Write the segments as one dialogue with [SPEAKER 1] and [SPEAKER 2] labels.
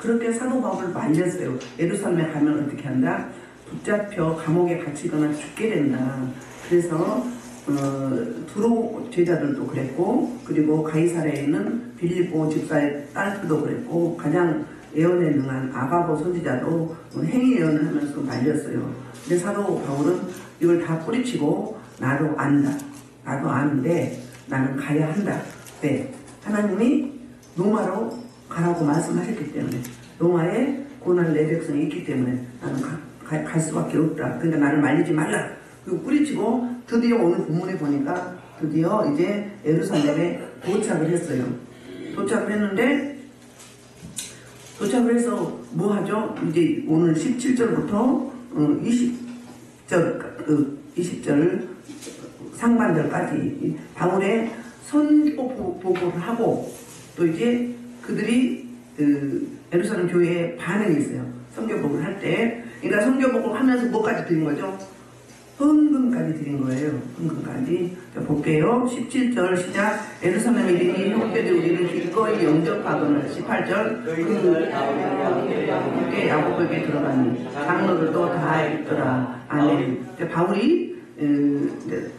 [SPEAKER 1] 그렇게 사도 바울을 말렸어요. 예루살렘에 가면 어떻게 한다? 붙잡혀 감옥에 갇히거나 죽게 된다. 그래서 두로 제자들도 그랬고, 그리고 가이사랴에 있는 빌립보 집사의 딸도 그랬고, 가장 예언에 능한 아가보 선지자도 행위 예언을 하면서 말렸어요. 근데 사도 바울은 이걸 다 뿌리치고 나도 안다. 나도 아는데 나는 가야 한다. 네. 하나님이 로마로 가라고 말씀하셨기 때문에, 로마에 고난 내 백성이 있기 때문에 나는 갈 수밖에 없다. 그러니까 나를 말리지 말라. 그리고 뿌리치고 드디어 오늘 본문에 보니까 드디어 이제 예루살렘에 도착을 했어요. 도착을 했는데, 도착을 해서 뭐 하죠? 이제 오늘 17절부터 20절 상반절까지 바울의 선교 보고를 하고, 또 이제 그들이 예루살렘 교회에 반응이 있어요. 선교 보고를 할 때. 그러니까 선교 보고를 하면서 뭐까지 드린 거죠? 헌금까지 드린 거예요. 헌금까지. 자, 볼게요. 17절 시작. 예루살렘에 이르니 형제들이 우리를 기꺼이 영접하거늘. 18절 함께 야고보에게 들어가니 장로들도 다 있더라. 아멘. 자, 바울이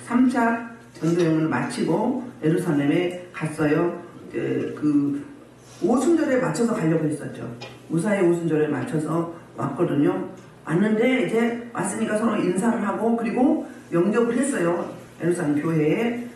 [SPEAKER 1] 3차 전도여행을 마치고 예루살렘에 갔어요. 그 오순절에 맞춰서 가려고 했었죠. 무사히 오순절에 맞춰서 왔거든요. 왔는데 이제 왔으니까 서로 인사를 하고, 그리고 영접을 했어요. 예루살렘 교회에.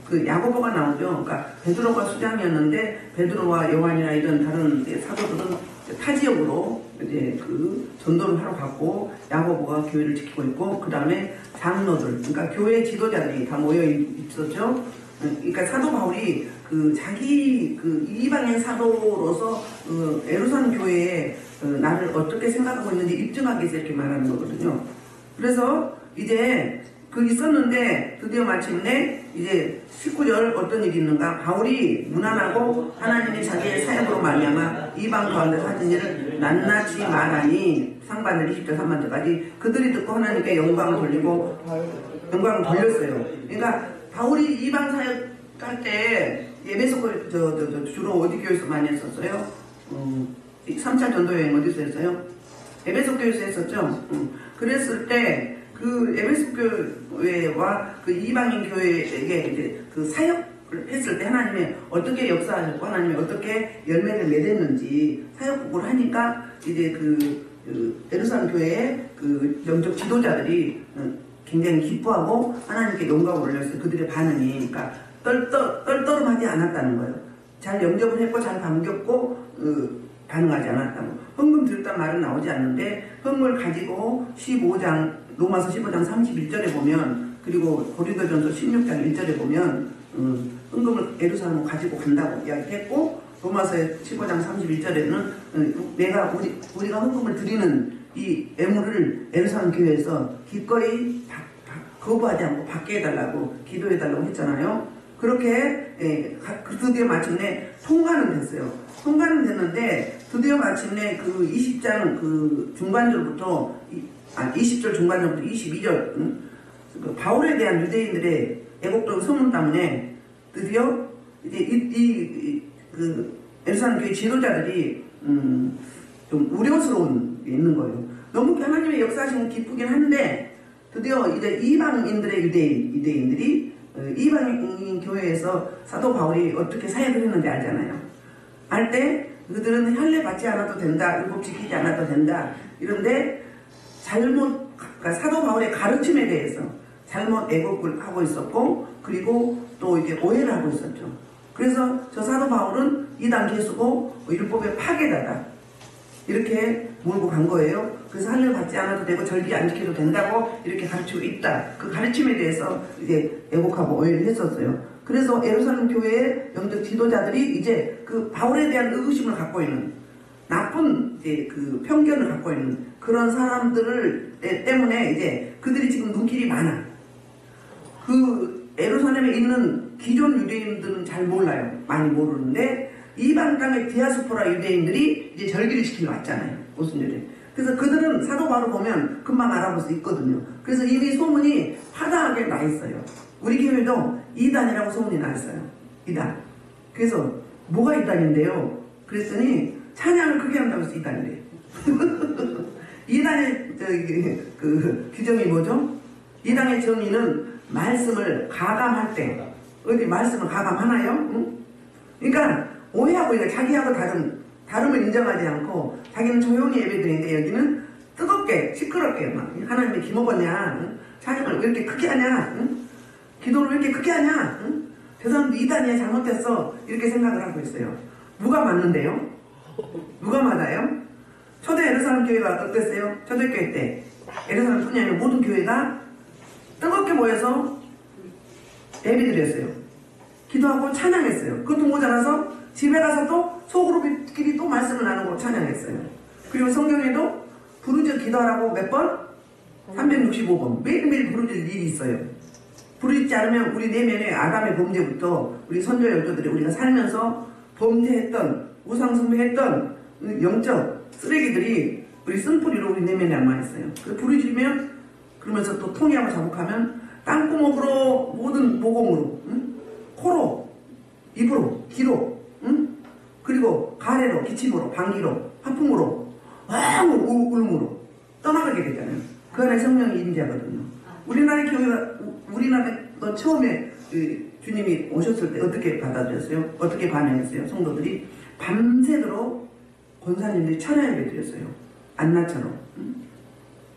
[SPEAKER 1] 그 야고보가 나오죠. 그러니까 베드로가 수장이었는데 베드로와 요한이나 이런 다른 사도들은 타 지역으로 이제 그 전도를 하러 갔고, 야고보가 교회를 지키고 있고, 그 다음에 장로들, 그러니까 교회 지도자들이 다 모여 있었죠. 그러니까 사도 바울이 그 자기 그 이방인 사도로서 예루살렘 교회에 나를 어떻게 생각하고 있는지 입증하기 위해서 이렇게 말하는 거거든요. 그래서 이제 그 있었는데 드디어 마침내 이제 19절 어떤 일이 있는가? 바울이 무난하고 하나님이 자기의 사역으로 말미암아 이방 가운데 하신 일을 낱낱이 말하니, 상반절 20절 3반절까지 그들이 듣고 하나님께 영광을 돌렸어요. 그러니까 바울이 이방 사역할 때 예배소 주로 어디 교회에서 많이 했었어요? 3차 전도여행 어디서 했어요? 에베소 교회에서 했었죠. 그랬을 때 그 에베소 교회와 그 이방인 교회에게 이제 그 사역을 했을 때 하나님이 어떻게 역사하셨고 하나님이 어떻게 열매를 맺었는지 사역 보고를 하니까 이제 그 예루살렘 교회의 그 영적 지도자들이 굉장히 기뻐하고 하나님께 영광을 올렸어요. 그들의 반응이. 그러니까 떨떠름하지 않았다는 거예요. 잘 영접을 했고 잘 반겼고 반응하지 않았다고. 헌금 드렸단 말은 나오지 않는데, 헌금을 가지고 15장 로마서 15장 31절에 보면, 그리고 고린도전서 16장 1절에 보면 헌금을 예루살렘으로 가지고 간다고 이야기했고, 로마서 15장 31절에는 우리가 헌금을 드리는 이 애물을 예루살렘 교회에서 기꺼이 거부하지 않고 받게 해달라고 기도해달라고 했잖아요. 그렇게 드디어 마침내 통과는 됐어요. 통과는 됐는데 드디어 마침내 그 20장 그 중반절부터 20절 중반절부터 22절 그 바울에 대한 유대인들의 애국적 소문 때문에 드디어 이제 그 예루살렘 교회 지도자들이 좀 우려스러운 게 있는 거예요. 너무 하나님의 역사하시면 기쁘긴 한데, 드디어 이제 이방인들의 유대인들이 이방인 교회에서 사도 바울이 어떻게 사역을 했는지 알잖아요. 알 때 그들은 할례 받지 않아도 된다, 율법 지키지 않아도 된다, 이런데 그러니까 사도 바울의 가르침에 대해서 잘못 애국을 하고 있었고, 그리고 또 이제 오해를 하고 있었죠. 그래서 저 사도 바울은 이단 개수고 율법의 파괴다다 이렇게 몰고 간 거예요. 그래서 할례 받지 않아도 되고 절기 안 지켜도 된다고 이렇게 가르치고 있다. 그 가르침에 대해서 이제 애국하고 오해를 했었어요. 그래서 예루살렘 교회의 영적 지도자들이 이제 그 바울에 대한 의구심을 갖고 있는, 나쁜 이제 그 편견을 갖고 있는 그런 사람들을 때문에 이제 그들이 지금 눈길이 많아. 그 예루살렘에 있는 기존 유대인들은 잘 몰라요. 많이 모르는데 이방 땅의 디아스포라 유대인들이 이제 절기를 지키러 왔잖아요. 오순절에. 그래서 그들은 사도 바울을 보면 금방 알아볼 수 있거든요. 그래서 이미 소문이 파다하게 나 있어요. 우리 교회도 이단이라고 소문이 나 있어요. 이단. 그래서 뭐가 이단인데요? 그랬더니 찬양을 크게 하면 벌써 이단이래. 이단의 그 규정이 뭐죠? 이단의 정의는 말씀을 가감할 때, 어디 말씀을 가감하나요? 응? 그러니까 오해하고 이거 자기하고 다름을 인정하지 않고 자기는 조용히 예배드리는데 여기는 뜨겁게 시끄럽게 막 하나님이 기먹었냐? 응? 찬양을 왜 이렇게 크게 하냐? 응? 기도를 왜 이렇게 크게 하냐? 응? 저 사람도 이단이야, 잘못했어, 이렇게 생각을 하고 있어요. 누가 맞는데요? 누가 맞아요? 초대 예루살렘 교회가 어땠어요? 초대교회 때 예루살렘 뿐이 아니라 모든 교회가 뜨겁게 모여서 예배드렸어요. 기도하고 찬양했어요. 그것도 모자라서 집에 가서 또 속으로끼리 또 말씀을 나누고 찬양했어요. 그리고 성경에도 부르짖어 기도하라고 몇 번? 365번 매일매일 부르짖을 일이 있어요. 부르짖지 않으면 우리 내면에 아담의 범죄부터 우리 선조 열조들이 우리가 살면서 범죄했던 우상숭배했던 영적 쓰레기들이 우리 쓴뿌리로 우리 내면에 남아있어요. 부르짖으면 그러면서 또 통회하고 자복하면 땅구멍으로 모든 모공으로, 응? 코로, 입으로, 귀로, 응? 그리고 가래로, 기침으로, 방귀로, 하풍으로, 울음으로 떠나가게 되잖아요. 그 안에 성령이 임재하거든요. 우리나라 교회가, 우리나라 처음에 주님이 오셨을 때 어떻게 받아들였어요? 어떻게 반응했어요? 성도들이 밤새도록 권사님들이 찬양 예배 드렸어요. 안나처럼. 응?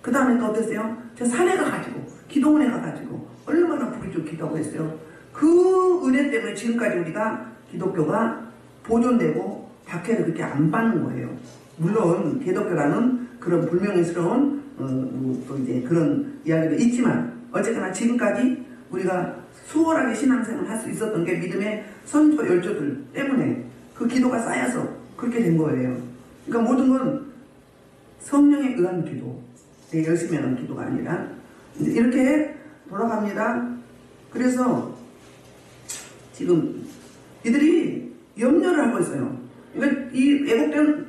[SPEAKER 1] 그 다음에 또 어땠어요? 저 산에 가가지고 기도원에 가가지고 얼마나 부르짖고 기도하고 했어요. 그 은혜 때문에 지금까지 우리가 기독교가 보존되고 박해를 그렇게 안 받는 거예요. 물론 기독교라는 그런 불명예스러운 또 이제 그런 이야기도 있지만 어쨌거나 지금까지 우리가 수월하게 신앙생활을 할 수 있었던 게 믿음의 선조 열조들 때문에 그 기도가 쌓여서 그렇게 된 거예요. 그러니까 모든 건 성령에 의한 기도, 열심히 하는 기도가 아니라 이렇게 돌아갑니다. 그래서 지금 이들이 염려를 하고 있어요. 그러니까 이 왜곡된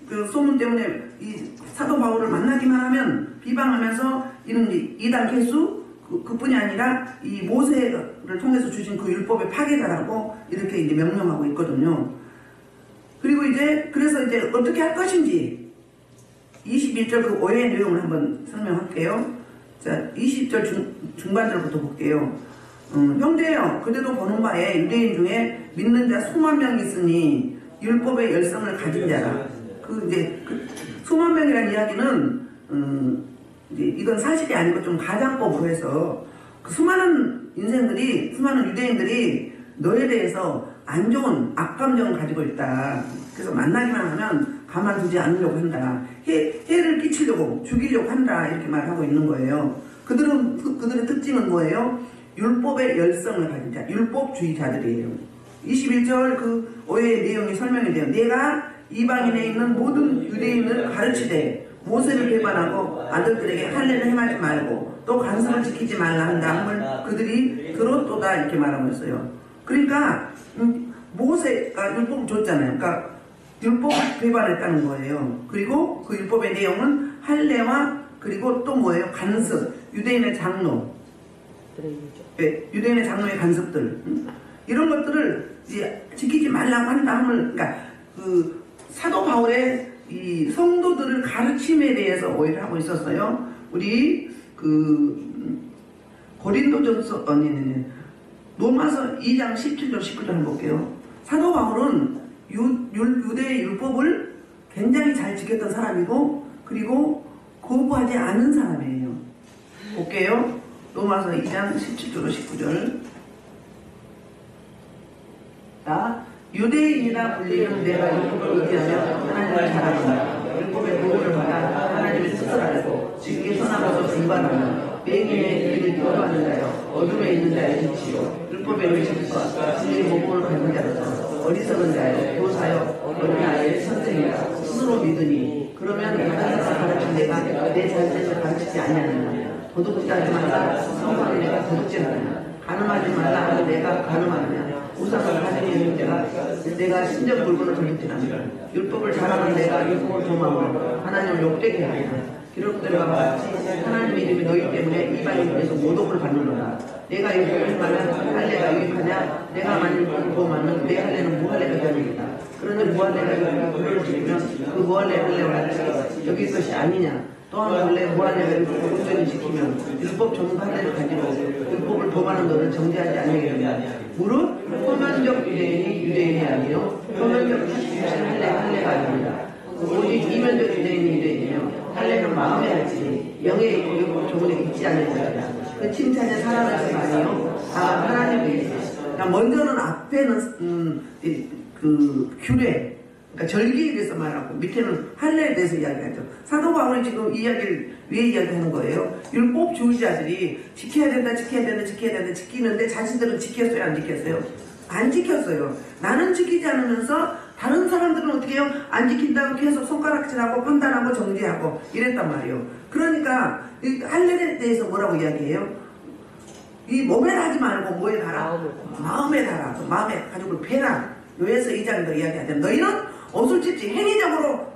[SPEAKER 1] 그 소문 때문에 이 사도 바울을 만나기만 하면 비방하면서 이런 이단 개수 그뿐이 아니라 이 모세를 통해서 주신 그 율법의 파괴자라고 이렇게 이제 명령하고 있거든요. 그리고 이제 그래서 이제 어떻게 할 것인지 21절 그 오해의 내용을 한번 설명할게요. 자, 20절 중반절부터 볼게요. 형제여, 그대도 보는 바에 유대인 중에 믿는 자 수만 명 있으니 율법의 열성을 가진 자라. 이제 수만 명이라는 이야기는 이제 이건 사실이 아니고 좀 가장법으로 해서 그 수많은 인생들이, 수많은 유대인들이 너에 대해서 안 좋은 악감정을 가지고 있다. 그래서 만나기만 하면 가만두지 않으려고 한다. 해를 끼치려고, 죽이려고 한다. 이렇게 말하고 있는 거예요. 그들의 특징은 뭐예요? 율법의 열성을 가진 자, 율법주의자들이에요. 21절 그 오해의 내용이 설명이 돼요. 내가 이방인에 있는 모든 유대인을 가르치되 모세를 배반하고 아들들에게 할례를 행하지 말고 또 간섭을 지키지 말라 한다 함을 그들이 들었도다 이렇게 말하고 있어요. 그러니까 모세가 율법을 줬잖아요. 그러니까 율법을 배반했다는 거예요. 그리고 그 율법의 내용은 할례와 그리고 또 뭐예요? 간섭, 유대인의 장로, 네, 유대인의 장로의 간섭들, 이런 것들을 이제 지키지 말라고 한다 함을, 그러니까 그 사도 바울의 이 성도들을 가르침에 대해서 오해를 하고 있었어요. 우리 그 고린도전서 로마서 2장 17절 19절 한번 볼게요. 사도 바울은 유대의 율법을 굉장히 잘 지켰던 사람이고 그리고 거부하지 않은 사람이에요. 볼게요. 로마서 2장 17절 19절. 자, 유대인이라 불리는 내가 율법을 의지하며 하나님을 잘하노라. 율법의 보호를 받아 하나님의 뜻을 알고 주께 선하고서 분반하며 맹인의 길을 기도하는 자여 어둠에 있는 자의 빛이요 율법의 의식과 진리의 모범을 받는 자로서 어리석은 자여 교사여 어린아이의 선생이라 스스로 믿으니 그러면 다른 사람 가르친 내가 내 자신을 가르치지 아니하느냐. 도둑질 하지 말라 성하는 내가 도둑질하느냐. 가늠하지 말라 하는 내가 가늠하느냐. 우상을 가지고 있는 내가 신적 물건을 전립질하느냐. 율법을 잘하는 내가 율법을 도망하고 하나님을 욕되게 하느냐. 기록된 바와 같이 하나님의 이름이 너희 때문에 이방인에서 모독을 받는도다. 내가 율법을 하면 할례가 유익하냐? 내가 만일 율법하면 내 할례는 무할례가 되느니라. 그러니 무할례가 불을 지키면 그 무할례 할례가 여기 것이 아니냐? 또한 원래 무할례를 온전히 지키면 율법 전부 할례를 가지고 율법을 범하는 너를 정죄하지 않게 된다. 무릇 표면적 유대인이 유대인이 아니요 표면적 할례가 아닙니다. 오직 이면적 유대인이 유대인이요 할례는 마음에 할지 영에 있고 율법 조문에 있지 않는 것이다. 그 칭찬이 살아날 것이 아니요 하나님의 있으시다. 먼저는 앞에는 그 규례, 그러니까 절기에 대해서 말하고 밑에는 할례에 대해서 이야기하죠. 사도 바울이 지금 이야기를 왜 이야기하는 거예요? 율법주의자들이 지켜야 된다, 지켜야 된다, 지켜야 된다, 지키는데 자신들은 지켰어요, 안 지켰어요? 안 지켰어요. 나는 지키지 않으면서 다른 사람들은 어떻게 해요? 안 지킨다고 계속 손가락질하고 판단하고 정죄하고 이랬단 말이에요. 그러니까 이 할례에 대해서 뭐라고 이야기해요? 이 몸에 하지 말고 뭐에 달아? 마음에 달아. 마음에 가지고 패라. 요에서 2장도 이야기하자. 너희는 옷을 찢지 행위적으로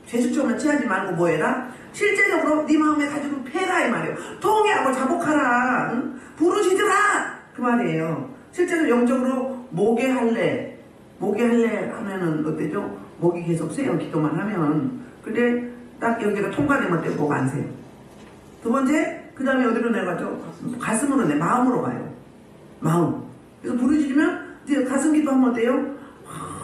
[SPEAKER 1] 제수처만 취하지 말고 뭐해라? 실제적으로 네 마음에 가지고 패라 이 말이에요. 통회하고 자복하라. 응? 부르짖으라 그 말이에요. 실제로 영적으로 목에 할례 하면은 어때죠? 목이 계속 세요. 기도만 하면. 근데 딱 여기가 통과되면 때 목 안 세요. 두 번째, 그 다음에 어디로 내려가죠? 가슴으로 마음으로 가요. 마음. 그래서 부르짖으면 이제 가슴 기도하면 어때요?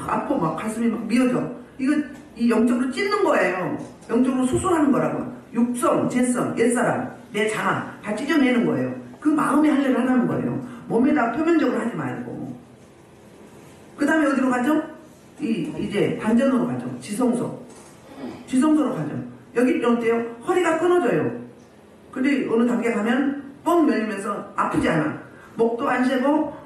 [SPEAKER 1] 아파 막 가슴이 막 미어져. 이거 이 영적으로 찢는 거예요. 영적으로 수술하는 거라고. 육성, 재성, 옛사람, 내 장아 다 찢어내는 거예요. 그 마음의 할례를 하라는 거예요. 몸에다 표면적으로 하지 말고. 그 다음에 어디로 가죠? 이제 반전으로 가죠. 지성소로 가죠. 여기 어때요? 허리가 끊어져요. 근데 어느 단계 가면 뻥 열리면서 아프지 않아. 목도 안 세고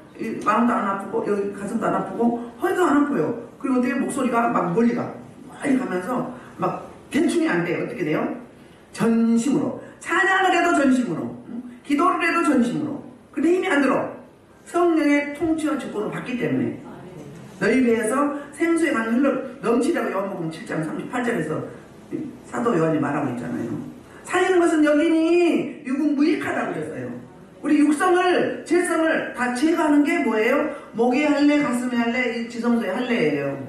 [SPEAKER 1] 마음도 안 아프고 여기 가슴도 안 아프고 허리도 안 아파요. 그리고 어떻게 목소리가 막 멀리 가. 많이 가면서 막 대충이 안 돼. 어떻게 돼요? 전심으로. 찬양을 해도 전심으로. 기도를 해도 전심으로. 근데 힘이 안 들어. 성령의 통치와 주권을 받기 때문에. 너희 배에서 생수의 강이 흘러 넘치라고 요한복음 7장 38절에서 사도 요한이 말하고 있잖아요. 살리는 것은 여기니 육은 무익하다고 그랬어요. 우리 육성을, 재성을 다 제거하는 게 뭐예요? 목에 할례, 가슴에 할례, 지성소에 할례예요.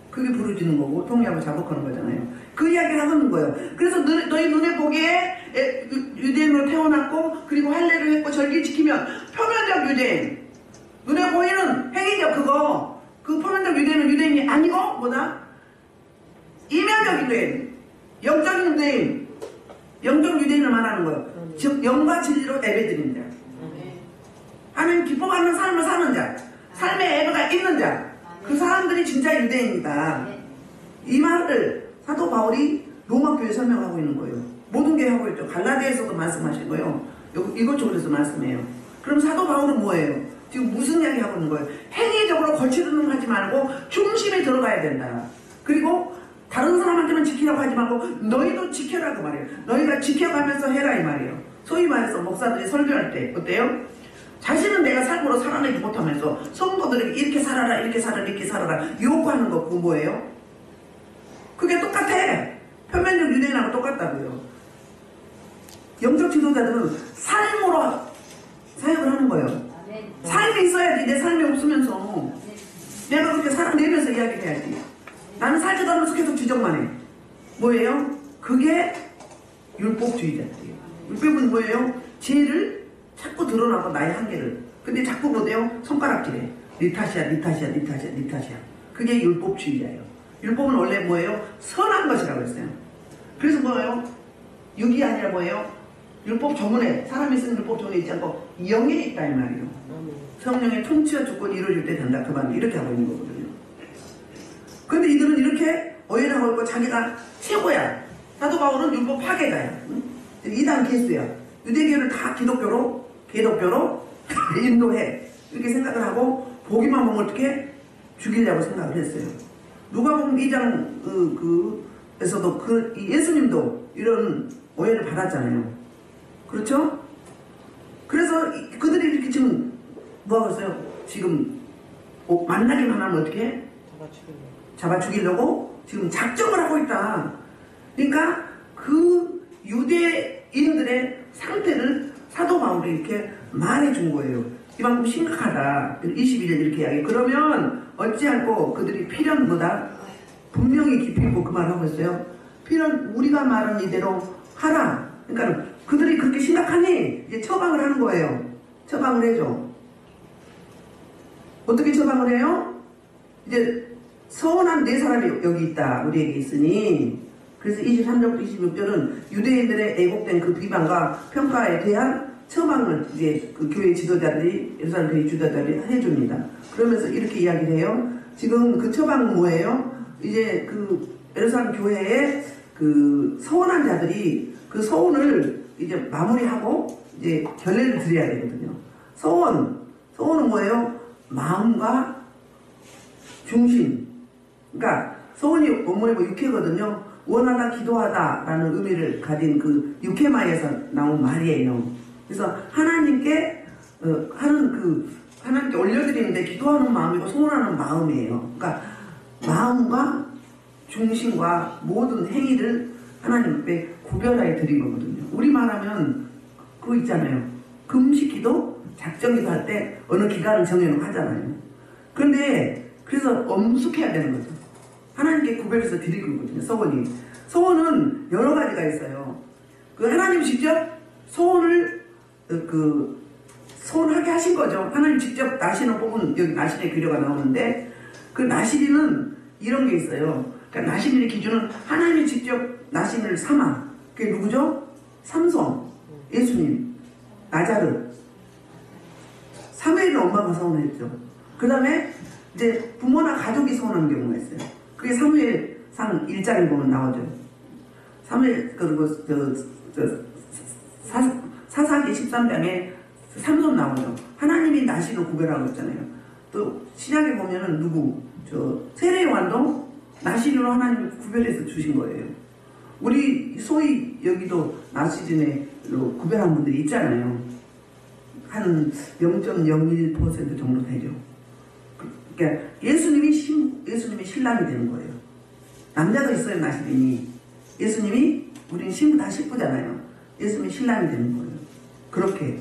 [SPEAKER 1] 그게 부르짖는 거고 통일하고 자복하는 거잖아요. 그 이야기를 하고 있는 거예요. 그래서 너희 눈에 보기에 유대인으로 태어났고 그리고 할례를 했고 절기 지키면 표면적 유대인, 눈에 보이는 행위적 그거, 그 표면적 유대인은 유대인이 아니고 뭐다? 이면적 유대인, 영적인 유대인, 영적 유대인을 말하는 거예요. 즉 영과 진리로 예배드린 자, 하나님 기뻐하는 삶을 사는 자, 삶의 예배가 있는 자, 그 사람들이 진짜 유대인이다. 이 말을 사도 바울이 로마 교회에 설명하고 있는 거예요. 모든 교회 하고 있죠. 갈라디아에서도 말씀하신 거예요. 이것저것에서 말씀해요. 그럼 사도 바울은 뭐예요? 지금 무슨 이야기 하고 있는 거예요? 행위적으로 거칠은 하지 말고 중심에 들어가야 된다. 그리고 다른 사람한테만 지키라고 하지 말고 너희도 지켜라 그 말이에요. 너희가 지켜가면서 해라 이 말이에요. 소위 말해서 목사들이 설교할 때 어때요? 자신은 내가 삶으로 살아내지 못하면서 성도들에게 이렇게 살아라 이렇게 살아라 이렇게 살아라 요구하는 거 그거 뭐예요? 그게 똑같아. 표면적 유대인하고 똑같다고요. 영적 지도자들은 삶으로 사역을 하는 거예요. 삶이 있어야지. 내 삶이 없으면서 내가 그렇게 살아내면서 이야기를 해야지. 나는 살지도 않으면서 계속 지적만 해. 뭐예요? 그게 율법주의자들이에요. 율법은 뭐예요? 죄를 자꾸 드러나고 나의 한계를. 근데 자꾸 뭐래요? 손가락질해. 니 탓이야, 니 탓이야, 니 탓이야, 니 탓이야. 그게 율법주의자예요. 율법은 원래 뭐예요? 선한 것이라고 했어요. 그래서 뭐예요? 육이 아니라 뭐예요? 율법 조문에, 사람이 쓴 율법 조문에 있지 않고 영에 있다 이 말이에요. 성령의 통치와 주권이 이루어질 때 된다. 그 말은 이렇게 하고 있는 거거든요. 근데 이들은 이렇게 오해하고 있고 자기가 최고야. 사도 바울은 율법 파괴자야. 응? 이단 개수야. 유대교를 다 기독교로 인도해. 이렇게 생각을 하고 보기만 보면 어떻게 죽이려고 생각을 했어요. 누가복음 2장 에서도 예수님도 이런 오해를 받았잖아요. 그렇죠? 그래서 그들이 이렇게 지금 뭐 하고 있어요? 지금 만나기만 하면 어떻게 해? 잡아 죽이려고 지금 작정을 하고 있다. 그러니까 그 유대인들의 상태를 사도 바울이 이렇게 말해준 거예요. 이만큼 심각하다. 21년 이렇게 이야기. 그러면 어찌할꼬 그들이 필연 뭐다? 분명히 깊이 있고 그 말을 하고 있어요. 필연 우리가 말한 이대로 하라. 그러니까 그들이 그렇게 심각하니 이제 처방을 하는 거예요. 처방을 해줘. 어떻게 처방을 해요? 이제 서운한 네 사람이 여기 있다. 우리에게 있으니. 그래서 23절부터 26절은 유대인들의 애곡된 그 비방과 평가에 대한 처방을 이제 그 교회 지도자들이, 예루살렘 교회 지도자들이 해줍니다. 그러면서 이렇게 이야기를 해요. 지금 그 처방은 뭐예요? 이제 그 예루살렘 교회에 그 서운한 자들이 그 서운을 이제 마무리하고 이제 결례를 드려야 되거든요. 서운은 뭐예요? 마음과 중심. 그러니까 서운이 원문에 뭐 육회거든요. 원하다 기도하다 라는 의미를 가진 그 육회마에서 나온 말이에요. 그래서 하나님께 하나님께 올려드리는데 기도하는 마음이고 소원하는 마음이에요. 그러니까 마음과 중심과 모든 행위를 하나님 앞에 구별하여 드린 거거든요. 우리 말하면 그거 있잖아요. 금식기도 작정기도 할 때 어느 기간을 정해놓고 하잖아요. 그런데 그래서 엄숙해야 되는 거죠. 하나님께 구별해서 드릴 거거든요. 소원은 여러 가지가 있어요. 그 하나님 직접 소원을 소원하게 하신 거죠. 하나님 직접 나시는 뽑은, 여기 나시의 규례가 나오는데 그 나시리는 이런 게 있어요. 그러니까 나시리의 기준은 하나님이 직접 나시를 삼아. 그게 누구죠? 삼손, 예수님, 나자르. 사무엘은 엄마가 서운했죠. 그 다음에 이제 부모나 가족이 서운한 경우가 있어요. 그게 사무엘상 1장에 보면 나오죠. 사무엘, 그리고 사사기 13장에 삼손 나오죠. 하나님이 나시를 구별하고 있잖아요. 또 신약에 보면은 누구? 세례 요한도 나시로 하나님이 구별해서 주신 거예요. 우리 소위 여기도 나시진으로 구별한 분들이 있잖아요. 한 0.01% 정도 되죠. 그러니까 예수님이 신랑이 되는 거예요. 남자도 있어요, 나시린이. 예수님이, 우리는 신부 다 식구잖아요. 예수님이 신랑이 되는 거예요. 그렇게.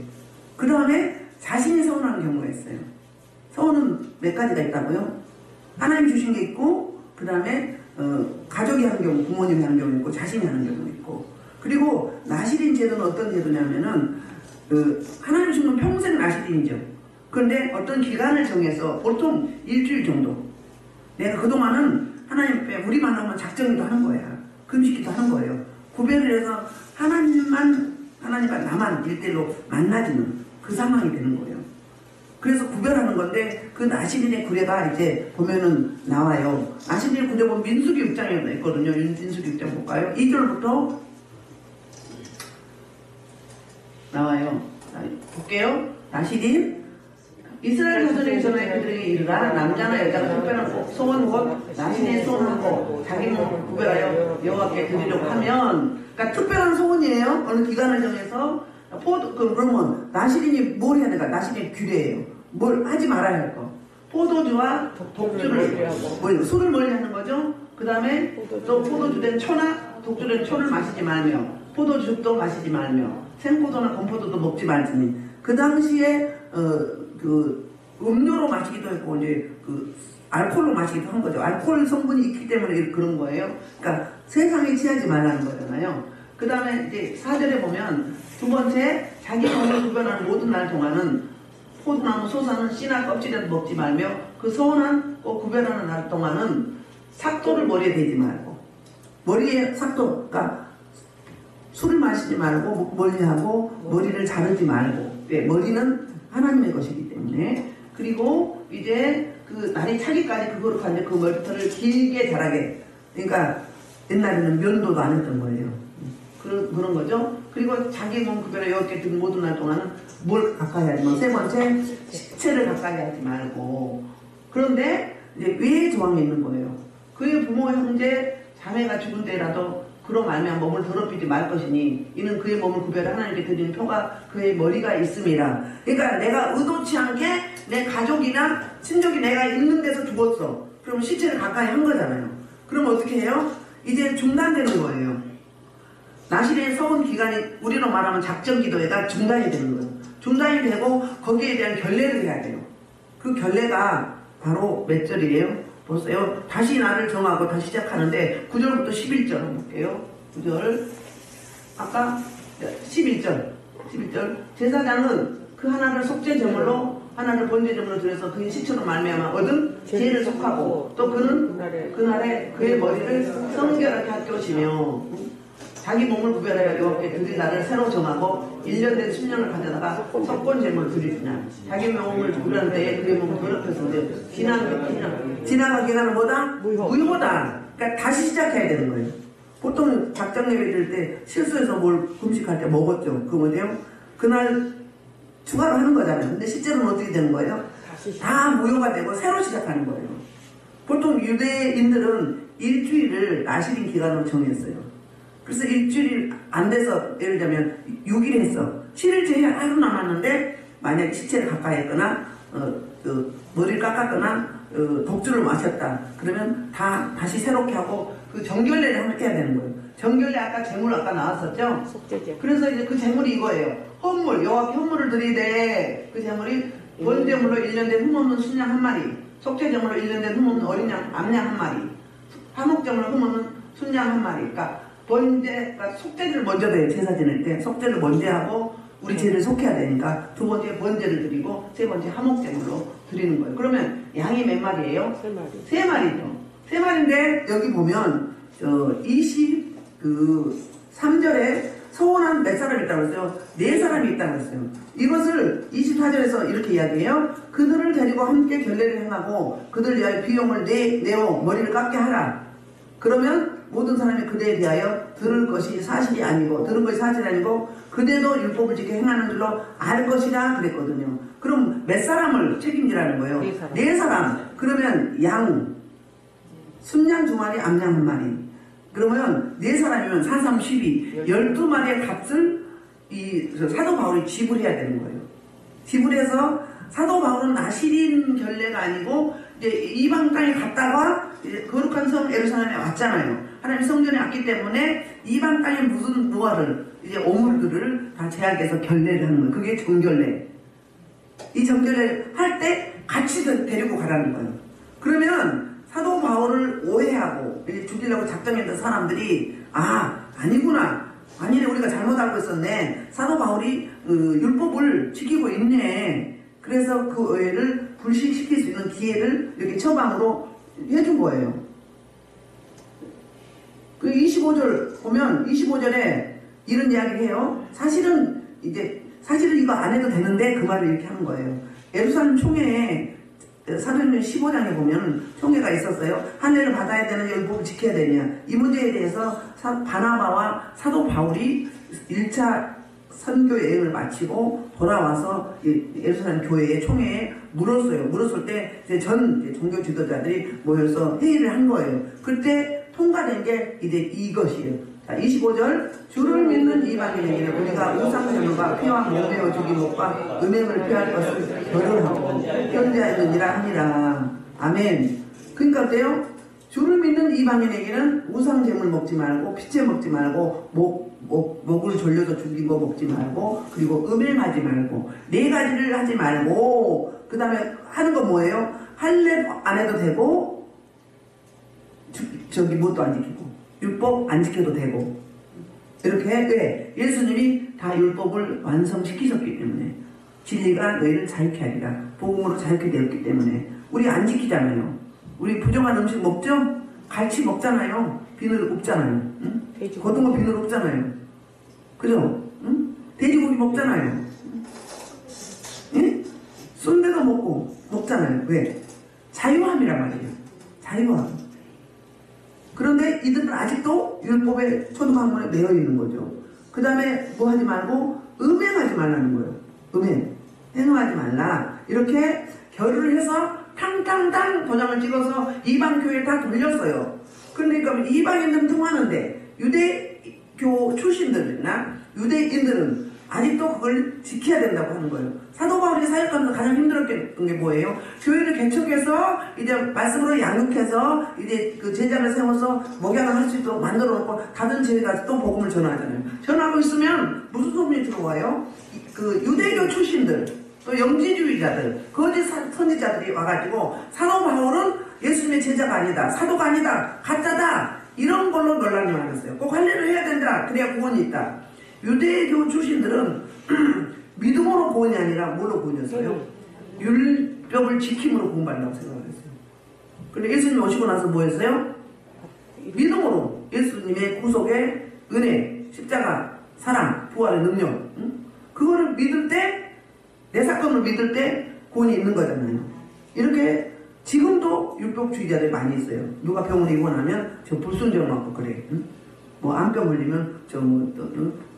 [SPEAKER 1] 그 다음에 자신이 서운하는 경우가 있어요. 서운은 몇 가지가 있다고요? 하나님 주신 게 있고, 그 다음에 가족이 하는 경우, 부모님이 하는 경우 있고, 자신이 하는 경우 있고. 그리고 나시린 제도는 어떤 제도냐면은 하나님 주신 건 평생 나시린이죠. 그런데 어떤 기간을 정해서 보통 일주일 정도, 내가 그동안은 하나님 앞에 우리만 하면 작정기도 하는 거야. 금식기도 하는 거예요. 구별을 해서 하나님과 나만 일대일로 만나지는 그 상황이 되는 거예요. 그래서 구별하는 건데 그 나시린의 구례가 이제 보면은 나와요. 나시린의 구례 보면 민수기 6장에 있거든요. 민수기 6장 볼까요? 2절부터 나와요. 볼게요. 나시린 이스라엘 자손에게 전하여 그들에게 이르라. 남자나 여자가 특별한 소원 곧 나시린의 소원하고 자기 몸을 구별하여 여호와께 드리려고 하면, 그러니까 특별한 소원이에요. 어느 기간을 정해서. 그러면 나시린이 뭘 해야 될까? 나시린의 규례예요. 뭘 하지 말아야 할 거. 포도주와 독주를, 술을 멀리 하는 거죠. 그 다음에 또 포도주된 초나 독주된 초를 마시지 말며, 포도주도 마시지 말며, 생포도나 건포도도 먹지 말지니. 그 당시에 음료로 마시기도 했고 이제 알코올로 마시기도 한 거죠. 알코올 성분이 있기 때문에 그런 거예요. 그러니까 세상에 취하지 말라는 거잖아요. 그 다음에 이제 4절에 보면 두 번째, 자기 몸을 구별하는 모든 날 동안은 포도나무 소사는 씨나 껍질이라도 먹지 말며, 그 서운한 구별하는 날 동안은 삭도를 머리에 대지 말고, 머리에 삭도, 그러니까 술을 마시지 말고 멀리하고 머리를 자르지 말고. 네, 머리는 하나님의 것이기 때문에. 그리고 이제 그 날이 차기까지 그거로 가지고 그 머리털을 길게 자라게. 그러니까 옛날에는 면도도 안 했던 거예요. 그런 거죠. 그리고 자기 몸 구별에 여기에 든 모든 날 동안은 뭘 가까이 하지 말고. 세 번째, 시체를 가까이 하지 말고. 그런데 이제 왜 조항이 있는 거예요? 그의 부모, 형제, 자매가 죽은 때라도 그로 말미암아 몸을 더럽히지 말 것이니 이는 그의 몸을 구별해 하나님께 드리는 표가 그의 머리가 있음이라. 그러니까 내가 의도치 않게 내 가족이나 친족이 내가 있는 데서 죽었어. 그러면 시체를 가까이 한 거잖아요. 그럼 어떻게 해요? 이제 중단되는 거예요. 나실의 서원 기간이 우리로 말하면 작정기도회가 중단이 되는 거예요. 중단이 되고 거기에 대한 결례를 해야 돼요. 그 결례가 바로 몇 절이에요? 보세요. 다시 날을 정하고 다시 시작하는데 9절부터 11절 한번 볼게요. 9절 아까 11절 제사장은 그 하나를 속죄제물로 하나를 번제제물로 드려서 그의 시초로 말미암아 얻은 죄를 속하고 또 그는 그날에 그의 머리를 성결하게 할 것이며 자기 몸을 구별하여 여호와께 드릴 날을 새로 정하고 1년 된 심령을 가져다가 석권제물을 드리느냐 자기 몸을 구별할 때에 그의 몸을 더럽혀서 지나가게 기간은 뭐다? 무효다. 그러니까 다시 시작해야 되는 거예요. 보통 작정 예배 드릴 때 실수해서 뭘 금식할 때 먹었죠. 그거 뭐예요? 그날 추가로 하는 거잖아요. 근데 실제로는 어떻게 되는 거예요? 다 무효가 되고 새로 시작하는 거예요. 보통 유대인들은 일주일을 나실인 기간으로 정했어요. 그래서 일주일이 안 돼서 예를 들면 6일 했어. 7일째 하루 남았는데 만약에 시체를 가까이 했거나 머리를 깎았거나 독주를 마셨다. 그러면 다시 새롭게 하고 그 정결례를 해야 되는 거예요. 정결례 아까 제물 아까 나왔었죠? 속죄제. 그래서 이제 그 제물이 이거예요. 헌물, 여호와께 헌물을 드리되 그 제물이 번제물로 1년 된 흠없는 순양 한 마리, 속죄제물로 1년 된 흠없는 어린 양, 암양 한 마리, 화목제물로 흠없는 순양 한 마리. 그러니까 그러니까 속죄를 먼저 돼요. 제사 지낼 때 속죄를 먼저 하고 우리 죄를 속해야 되니까 두 번째 번제를 드리고 세 번째 화목제물로 드리는 거예요. 그러면 양이 몇 마리예요? 세 마리. 세 마리죠. 세 마리인데 여기 보면 23절에 서원한 몇 사람이 있다고 했어요? 네 사람이 있다고 했어요. 이것을 24절에서 이렇게 이야기해요. 그들을 데리고 함께 결례를 행하고 그들 위하여 비용을 내어 머리를 깎게 하라. 그러면 모든 사람이 그대에 대하여 들을 것이 사실이 아니고 그대도 율법을 지켜 행하는 줄로 알 것이라 그랬거든요. 그럼 몇 사람을 책임지라는 거예요? 네 사람. 그러면 양 순양 2마리 암양 1마리. 그러면 네 사람이면 4, 3, 12 12마리의 값을 사도 바울이 지불해야 되는 거예요. 지불해서 사도 바울은 나실인 결례가 아니고 이제 이방 땅에 갔다가 이제 거룩한 성 예루살렘에 왔잖아요. 하나님 성전에 왔기 때문에 이방 땅에 무슨 무화를 이제 오물들을 다 제약해서 결례를 하는 거예요. 그게 정결례. 이 정결례를 할 때 같이 데리고 가라는 거예요. 그러면 사도 바울을 오해하고 죽이려고 작정했던 사람들이 아니구나. 아니네, 우리가 잘못 알고 있었네. 사도 바울이 율법을 지키고 있네. 그래서 그 오해를 불식시킬 수 있는 기회를 이렇게 처방으로 해준 거예요. 그 25절 보면 25절에 이런 이야기를 해요. 사실은 이거 안 해도 되는데 그 말을 이렇게 하는 거예요. 예루살렘 총회에 사도행전 15장에 보면 총회가 있었어요. 한 해를 받아야 되는 율법을 지켜야 되냐. 이 문제에 대해서 바나바와 사도 바울이 1차 선교 여행을 마치고 돌아와서 예루살렘 교회의 총회에 물었어요. 물었을 때 전 종교 지도자들이 모여서 회의를 한 거예요. 그때 통과된 게 이제 이것이에요. 자, 25절 주를 믿는 이방인에게 우리가 우상제물과 피와 몸매와 죽이 못과 음행을 피할 것을 결혼하고 현재하였느니라 하니라. 아멘. 그러니까 어때요? 주를 믿는 이방인에게는 우상제물 먹지 말고 피채 먹지 말고 목을 졸려서 죽인 거 먹지 말고 그리고 음행하지 말고 네 가지를 하지 말고 그 다음에 하는 거 뭐예요? 할례 안 해도 되고 뭣도 안 지키고 율법 안 지켜도 되고 이렇게 왜? 예수님이 다 율법을 완성시키셨기 때문에 진리가 너희를 자유케 하리라. 복음으로 자유케 되었기 때문에 우리 안 지키잖아요. 우리 부정한 음식 먹죠? 갈치 먹잖아요. 비늘 없잖아요. 응? 고등어 비늘 없잖아요. 그죠? 응? 돼지고기 먹잖아요. 응? 순대도 먹잖아요. 왜? 자유함이란 말이에요. 자유함. 그런데 이들은 아직도 율법의 초등학문에 매여 있는 거죠. 그 다음에 뭐 하지 말고 음행하지 말라는 거예요. 음행. 행하지 말라. 이렇게 결의를 해서 탕탕탕 도장을 찍어서 이방 교회에 다 돌렸어요. 그러니까 이방인들은 통하는데 유대교 출신들이나 유대인들은 아직도 그걸 지켜야 된다고 하는 거예요. 사도 바울이 사역하면서 가장 힘들었던 게 뭐예요? 교회를 개척해서 이제 말씀으로 양육해서 이제 그 제자를 세워서 목양을 할 수 있도록 만들어 놓고 다른 제회 가서 또 복음을 전하잖아요. 전하고 있으면 무슨 소문이 들어와요? 그 유대교 출신들 또 영지주의자들 거짓 선지자들이 와가지고 사도 바울은 예수님의 제자가 아니다, 사도가 아니다, 가짜다, 이런 걸로 논란이 많았어요. 꼭 할례를 해야 된다, 그래야 구원이 있다. 유대교 출신들은 믿음으로 구원이 아니라 뭘로 구원이었어요? 율법을 지킴으로 구원받는다고 생각했어요. 근데 예수님 오시고 나서 뭐 했어요? 믿음으로 예수님의 구속의 은혜, 십자가, 사랑, 부활의 능력, 그거를 믿을 때, 내 사건을 믿을 때 구원이 있는 거잖아요. 이렇게 지금도 율법주의자들이 많이 있어요. 누가 병원에 입원하면 저 불순종 맞고 그래. 뭐 암병 걸리면 저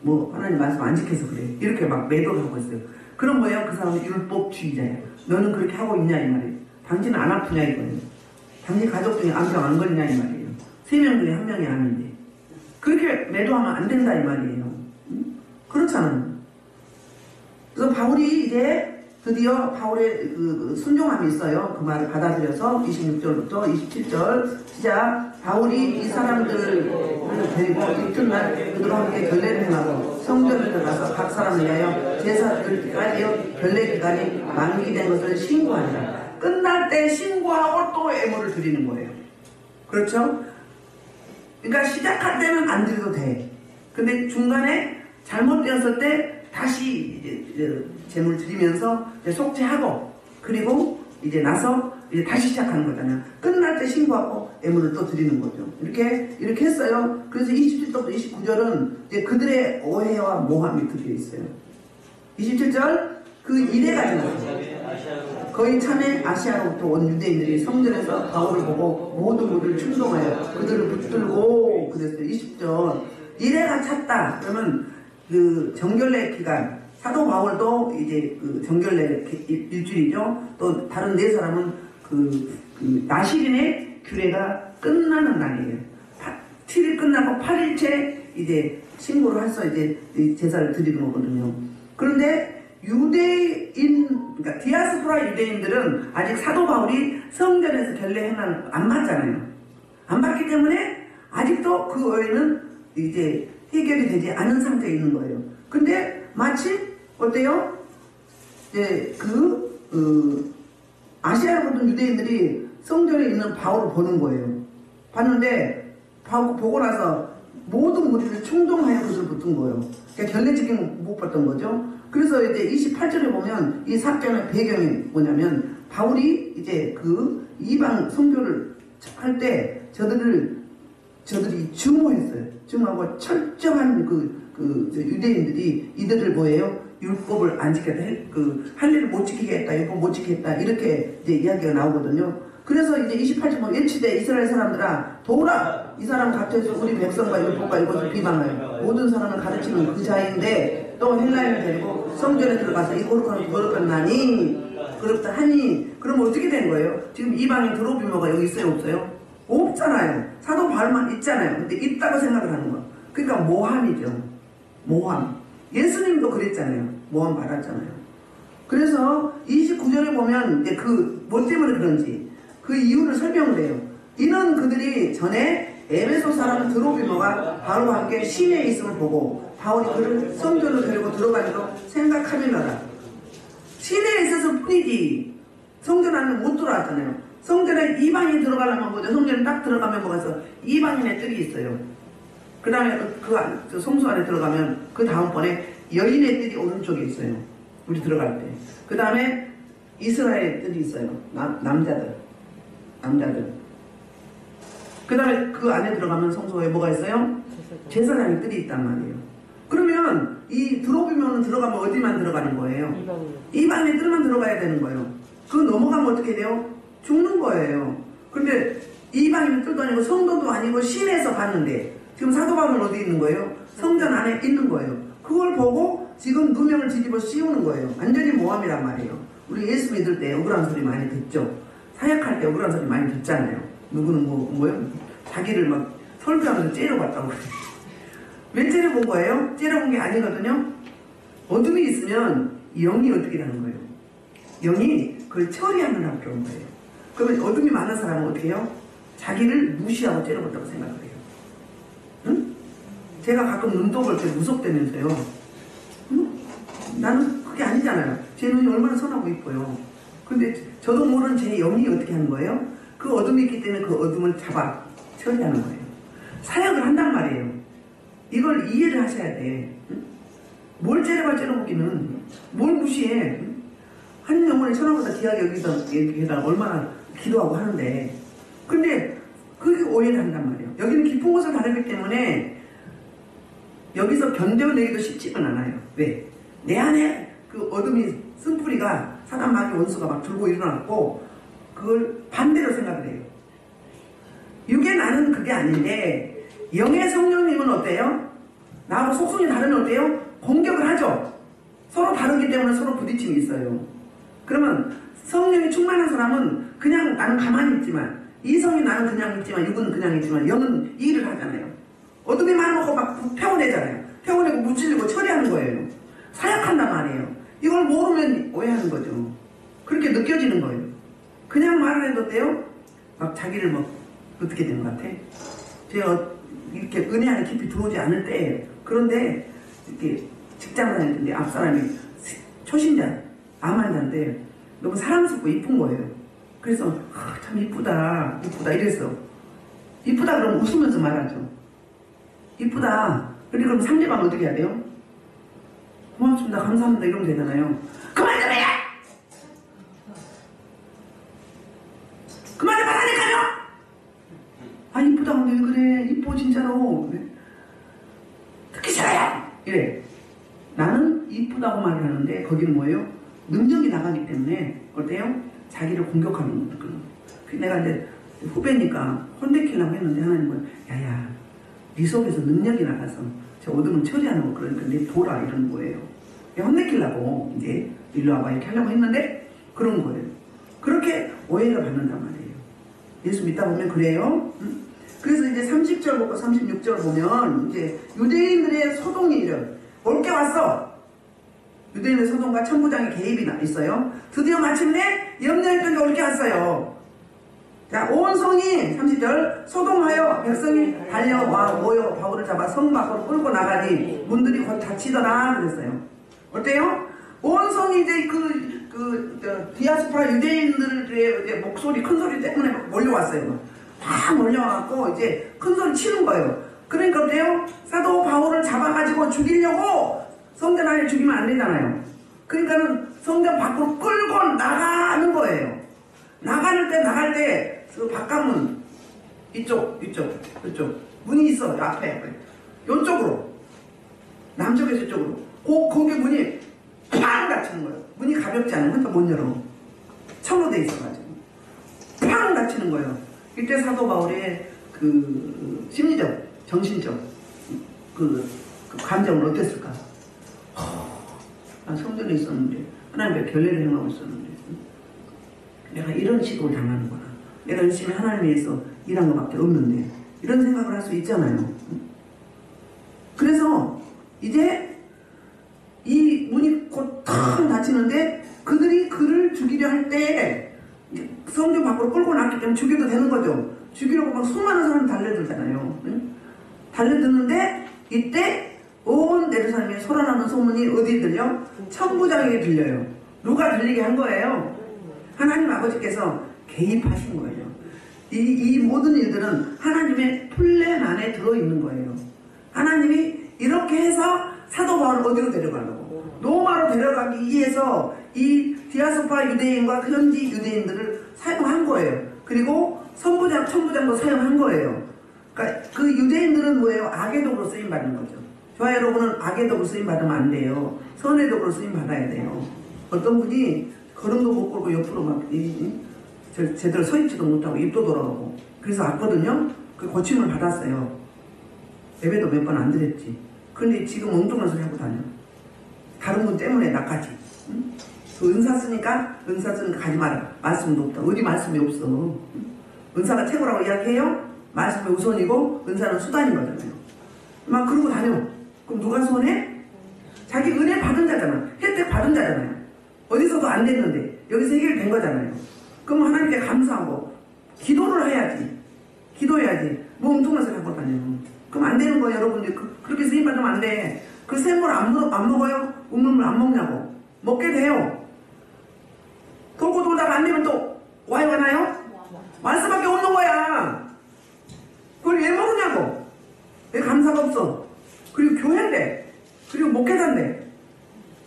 [SPEAKER 1] 뭐 하나님 말씀 안 지켜서 그래. 이렇게 막 매도를 하고 있어요. 그럼 뭐예요? 그 사람은 율법주의자예요. 너는 그렇게 하고 있냐 이 말이에요. 당신은 안 아프냐 이거예요. 당신 가족 중에 암병 안 걸리냐 이 말이에요. 3명 중에 1명이 아닌데 그렇게 매도하면 안 된다 이 말이에요. 그렇잖아요. 그래서 바울이 이제 드디어 바울의 그 순종함이 있어요. 그 말을 받아들여서 26절부터 27절 시작. 바울이 이 사람들을 데리고 이튿날 그들과 함께 결례를 행하고 성전에 들어가서 각 사람을 위하여 제사드리기까지요 결례 기간이 만기된 것을 신고하니라. 끝날 때 신고하고 또 애물을 드리는 거예요. 그렇죠? 그러니까 시작할 때는 안 드려도 돼. 근데 중간에 잘못되었을 때 다시 이제 제물 드리면서 이제 속죄하고 그리고 이제 나서 이제 다시 시작하는 거잖아요. 끝날 때 신고하고 애물을 또 드리는 거죠. 이렇게 했어요. 그래서 27절부터 29절은 이제 그들의 오해와 모함이 들려 있어요. 27절 그 이래가 지났어요. 거의 참에 아시아로부터 온 유대인들이 성전에서 바울을 보고 모든 무리를 충동하여 그들을 붙들고 그랬어요. 20절 이래가 찼다. 그러면 그 정결례 기간 사도 바울도 이제 그 정결례 일주일이죠. 또 다른 4사람은 그 나실인의 규례가 끝나는 날이에요. 7일 끝나고 8일째 이제 신고를 해서 이제 제사를 드리는 거거든요. 그런데 유대인, 그러니까 디아스포라 유대인들은 아직 사도 바울이 성전에서 결례 행한 안 받잖아요. 안 받기 때문에 아직도 그 오해는 이제 해결이 되지 않은 상태에 있는 거예요. 근데 마침 어때요? 이제 아시아로 보던 유대인들이 성전에 있는 바울을 보는 거예요. 봤는데 바울 보고 나서 모든 무리를 충동하여 그들을 붙은 거예요. 그러니까 결례 지킴을 못 봤던 거죠. 그래서 이제 28절에 보면 이 사건의 배경이 뭐냐면 바울이 이제 그 이방 선교를 할 때 저들이 증오했어요. 증오하고 철저한 유대인들이 이들을 뭐예요? 율법을 안 지켰다, 할례를 못 지키겠다, 율법 못 지키겠다, 이렇게 이제 이야기가 나오거든요. 그래서 이제 28절 보면 일치되 이스라엘 사람들아 도라 이 사람 gat해서 우리 백성과 율법과 이것을 비방하여 모든 사람을 가르치는 그 자인데 또 헬라인을 데리고 성전에 들어가서 이 거룩한 나니 그렇다 하니 그럼 어떻게 된 거예요? 지금 이방인 드로비모가 여기 있어요 없어요? 없잖아요. 사도 바울만 있잖아요. 근데 있다고 생각을 하는 거예요. 그러니까 모함이죠. 모함. 예수님도 그랬잖아요. 모함 받았잖아요. 그래서 29절에 보면 이제 뭐 때문에 그런지 그 이유를 설명을 해요. 이는 그들이 전에 에베소 사람 드로비모가 바울과 함께 시내에 있음을 보고 바울이 그를 성전으로 데리고 들어가기로 생각하밀러라. 시내에 있어서 뿐이지 성전 안에 못 들어왔잖아요. 성전에 이방인이 들어가려면 뭐죠? 성전에 딱 들어가면 뭐가 있어? 이방인의 뜰이 있어요. 그 다음에 그 성소 안에 들어가면 그 다음번에 여인의 뜰이 오른쪽에 있어요. 우리 들어갈 때. 그 다음에 이스라엘 뜰이 있어요. 남자들. 그 다음에 그 안에 들어가면 성소에 뭐가 있어요? 제사장의 뜰이 있단 말이에요. 그러면 이 드로비모는 들어가면 어디만 들어가는 거예요? 이방인의 뜰만 들어가야 되는 거예요. 그거 넘어가면 어떻게 돼요? 죽는 거예요. 근데 이방인의 뜰도 아니고 성도도 아니고 시내에서 봤는데 지금 사도 바울은 어디 있는 거예요? 성전 안에 있는 거예요. 그걸 보고 지금 누명을 뒤집어 씌우는 거예요. 완전히 모함이란 말이에요. 우리 예수 믿을 때 억울한 소리 많이 듣죠. 사역할 때 억울한 소리 많이 듣잖아요. 누구는 뭐요? 자기를 막 설교하면서 째려봤다고. 왜 째려본 거예요? 째려본 게 아니거든요. 어둠이 있으면 영이 어떻게 되는 거예요? 영이 그걸 처리하느라고 그런 거예요. 그러면 어둠이 많은 사람은 어떻게 해요? 자기를 무시하고 째려본다고 생각을 해요. 응? 제가 가끔 눈도 볼 때 무섭다면서요. 응? 나는 그게 아니잖아요. 제 눈이 얼마나 선하고 이뻐요. 근데 저도 모르는 제 영이 어떻게 하는 거예요? 그 어둠이 있기 때문에 그 어둠을 잡아 처리하는 거예요. 사역을 한단 말이에요. 이걸 이해를 하셔야 돼. 응? 뭘 째려보기는 뭘 무시해. 응? 한 영혼의 천하보다 귀하게 여기다 얼마나 기도하고 하는데, 근데 그게 오해를 한단 말이에요. 여기는 깊은 곳을 다루기 때문에 여기서 견뎌내기도 쉽지는 않아요. 왜? 내 안에 그 어둠이 쓴뿌리가 사단 마귀 원수가 막 들고 일어났고 그걸 반대로 생각을 해요. 육의 나는 그게 아닌데 영의 성령님은 어때요? 나하고 속성이 다르면 어때요? 공격을 하죠. 서로 다르기 때문에 서로 부딪힘이 있어요. 그러면 성령이 충만한 사람은 그냥 나는 가만히 있지만, 이성이 나는 그냥 있지만 육은 그냥 있지만 영은 일을 하잖아요. 어둠이 많아놓고 막 태워내잖아요. 태워내고 무찔리고 처리하는 거예요. 사역한단 말이에요. 이걸 모르면 오해하는 거죠. 그렇게 느껴지는 거예요. 그냥 말을 해도 돼요? 막 자기를 막 어떻게 된 것 같아? 제가 이렇게 은혜 안에 깊이 들어오지 않을 때, 그런데 이렇게 직장을 다녔는데 앞사람이 초신자, 암환자인데 너무 사랑스럽고 이쁜 거예요. 그래서 참 이쁘다 이랬어. 이쁘다 그러면 웃으면서 말하죠. 이쁘다. 그럼 상대방은 어떻게 해야 돼요? 고맙습니다, 감사합니다 이러면 되잖아요. 그만 좀 해! 그만 좀 하라니까요! 아 이쁘다 근데 왜 그래? 이뻐 진짜로. 듣기 싫어요! 이래. 나는 이쁘다고 말을 하는데 거기는 뭐예요? 능력이 나가기 때문에 어때요? 자기를 공격하는 거예요. 내가 이제 후배니까 혼내키려고 했는데 하나님은 야야 네 속에서 능력이 나가서 저 어둠을 처리하는 거 그러니까 내 보라 이러는 거예요. 혼내키려고 이제 일로 와봐 이렇게 하려고 했는데 그런 거예요. 그렇게 오해를 받는단 말이에요. 예수 믿다 보면 그래요. 응? 그래서 이제 30절 보고 36절 보면 이제 유대인들의 소동이 이런 올 게 왔어. 유대인의 소동과 천부장의 개입이 있어요. 드디어 마침내 염려했던 게 올 게 왔어요. 자, 온 성이 30절 소동하여 백성이 달려와 모여 바울을 잡아 성 밖으로 끌고 나가니 문들이 곧 닫히더라 그랬어요. 어때요? 온 성이 이제 디아스포라 유대인들의 이제 목소리 큰 소리 때문에 몰려왔어요. 막 몰려와갖고 이제 큰 소리 치는 거예요. 그러니까 어때요? 사도 바울을 잡아가지고 죽이려고 성전 안에 죽이면 안 되잖아요. 그러니까는 성전 밖으로 끌고 나가는 거예요. 나갈 때 그 바깥문 이쪽 문이 있어. 앞에 이쪽으로 남쪽에서 이쪽으로 거기 문이 팡 닫히는 거예요. 문이 가볍지 않으면 그러니까 못 열어. 철로 돼 있어가지고 팡 닫히는 거예요. 이때 사도 바울의 그 심리적 정신적 그 감정은 어땠을까? 난 성전에 있었는데 하나님의 결례를 행하고 있었는데 내가 이런 시도를 당하는구나. 내가 열심히 하나님 위해서 일한 것밖에 없는데 이런 생각을 할 수 있잖아요. 그래서 이제 이 문이 곧 탁 닫히는데 그들이 그를 죽이려 할 때 성전 밖으로 끌고 나왔기 때문에 죽여도 되는 거죠. 죽이려고 막 수많은 사람이 달려들잖아요. 달려드는데 이때 온 예루살렘에 소란하는 소문이 어디 들려? 천부장에게 들려요. 누가 들리게 한 거예요? 하나님 아버지께서 개입하신 거예요. 이 모든 일들은 하나님의 플랜 안에 들어있는 거예요. 하나님이 이렇게 해서 사도 바울을 어디로 데려가려고? 로마로 데려가기 위해서 이 디아스포라 유대인과 현지 유대인들을 사용한 거예요. 그리고 천부장도 사용한 거예요. 그러니까 그 유대인들은 뭐예요? 악의 도구로 쓰임받는 거죠. 저와 여러분은 악의 도구로 쓰임받으면 안 돼요. 선의 도구로 쓰임받아야 돼요. 어떤 분이 걸음도 못 걸고 옆으로 막 제대로 서 있지도 못하고 입도 돌아가고 그래서 아팠거든요. 그 고침을 받았어요. 예배도 몇 번 안 드렸지. 근데 지금 엉뚱한 소리 하고 다녀. 다른 분 때문에 나까지. 응? 그 은사 쓰니까 가지 마라. 말씀도 없다. 어디 말씀이 없어. 응? 은사가 최고라고 이야기해요? 말씀이 우선이고 은사는 수단인 거잖아요. 막 그러고 다녀. 그럼 누가 손해? 자기 은혜 받은 자잖아. 혜택 받은 자잖아요. 어디서도 안 됐는데 여기서 해결된 거잖아요. 그럼 하나님께 감사하고 기도를 해야지. 기도해야지. 뭐 엉뚱한 소리 하고 다녀요. 그럼 안 되는 거예요, 여러분들. 그렇게 쓰임 받으면 안 돼. 그 샘물 안 먹어요? 우물물 안 먹냐고. 먹게 돼요. 돌고 돌다가 안 되면 또 와요, 와나요? 말 수밖에 없는 거야. 그걸 왜 모르냐고. 왜 감사가 없어? 그리고 교회인데, 그리고 목회자인데,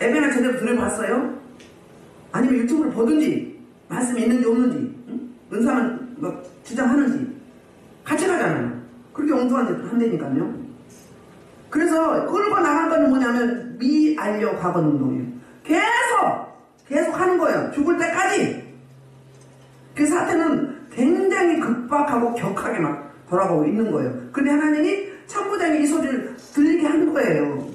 [SPEAKER 1] 예배나 제대로 들어봤어요? 아니면 유튜브를 보든지, 말씀이 있는지 없는지, 응? 은사만 뭐 주장하는지, 같이 가잖아요. 그렇게 엉뚱한 데 한다니까요. 그래서 끌고 나갈 거는 뭐냐면, 미알려 각원 운동이에요. 계속 하는 거예요. 죽을 때까지. 그 사태는 굉장히 급박하고 격하게 막 돌아가고 있는 거예요. 근데 하나님이 천부장이 이 소리를 들리게 한 거예요.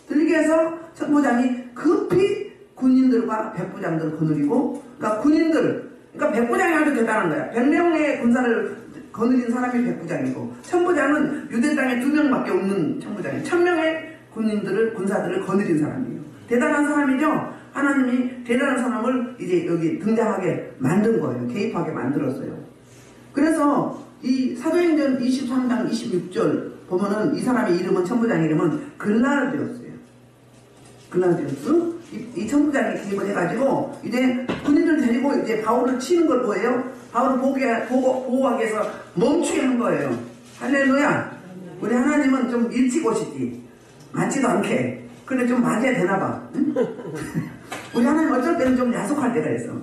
[SPEAKER 1] 들리게 해서 천부장이 급히 군인들과 백부장들을 거느리고, 그러니까 군인들, 그러니까 백부장이 아주 대단한 거야. 100명의 군사를 거느린 사람이 백부장이고, 천부장은 유대 땅에 2명밖에 없는 천부장이에요. 1000명의 군사들을 거느린 사람이에요. 대단한 사람이죠. 하나님이 대단한 사람을 이제 여기 등장하게 만든 거예요. 개입하게 만들었어요. 그래서 이 사도행전 23장 26절 보면은 이 사람의 이름은, 천부장 이름은 글라우디오스예요. 글라우디오스. 이 천부장이 개입을 해가지고 이제 군인들 데리고 이제 바울을 치는 걸 뭐예요? 바울을 보호하기 위해서 멈추게 한 거예요. 할렐루야. 우리 하나님은 좀 일찍 오시지. 많지도 않게. 근데 좀 맞아야 되나봐. 응? 우리 하나님 어쩔 때는 좀 야속할 때가 있어.